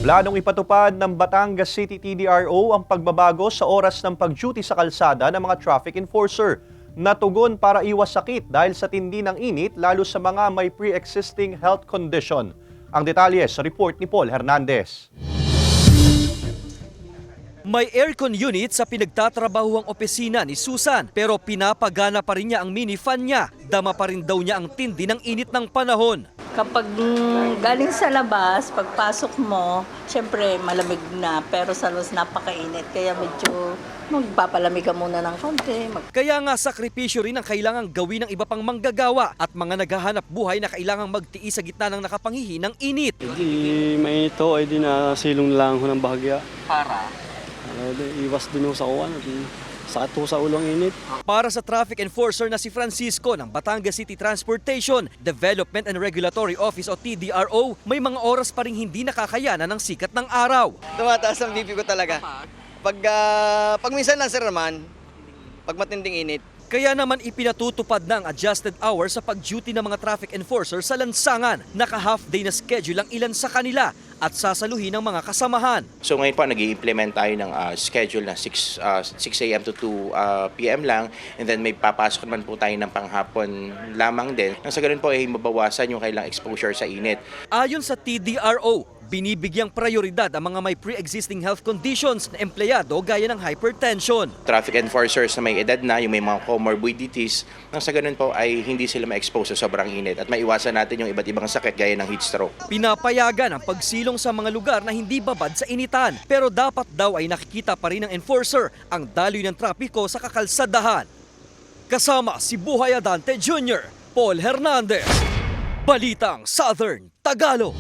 Planong ipatupad ng Batangas City TDRO ang pagbabago sa oras ng pag-duty sa kalsada ng mga traffic enforcer. Natugon para iwas sakit dahil sa tindi ng init lalo sa mga may pre-existing health condition. Ang detalye sa report ni Paul Hernandez. May aircon unit sa pinagtatrabahuang opisina ni Susan pero pinapagana pa rin niya ang mini fan niya. Dama pa rin daw niya ang tindi ng init ng panahon. Kapag galing sa labas, pagpasok mo, syempre malamig na pero sa loob napakainit kaya medyo magpapalamig ka muna ng konti. Kaya nga sakripisyo rin ang kailangang gawin ng iba pang manggagawa at mga naghahanap buhay na kailangang magtiis sa gitna ng nakapanghihi ng init. Hindi mainit to, ay di na silong lang ho ng bahagya. Para? Iwas din ho sa kuwan, sakit ho sa ulong init. Para sa traffic enforcer na si Francisco ng Batangas City Transportation Development and Regulatory Office o TDRO, may mga oras pa rin hindi nakakayanan ng sikat ng araw. Tumataas ang BP ko talaga. Pag minsan lang sir naman, pag matinding init. Kaya naman ipinatutupad na ang adjusted hours sa pag-duty ng mga traffic enforcer sa lansangan. Naka-half day na schedule ang ilan sa kanila at sasaluhin ng mga kasamahan. So ngayon po nag-i-implement tayo ng schedule na 6 a.m. to 2 p.m. lang, and then may papasok naman po tayo ng panghapon lamang din. Nang sa ganun po ay mabawasan yung kailang exposure sa init. Ayon sa TDRO, binibigyang prioridad ang mga may pre-existing health conditions na empleyado gaya ng hypertension. Traffic enforcers na may edad na, yung may mga comorbidities, nang sa ganun po ay hindi sila ma-expose sa sobrang init at maiwasan natin yung iba't ibang sakit gaya ng heat stroke. Pinapayagan ang pagsilong sa mga lugar na hindi babad sa initan, pero dapat daw ay nakikita pa rin ng enforcer ang daloy ng trapiko sa kakalsadahan. Kasama si Buhay Adante Jr., Paul Hernandez, Balitang Southern Tagalog.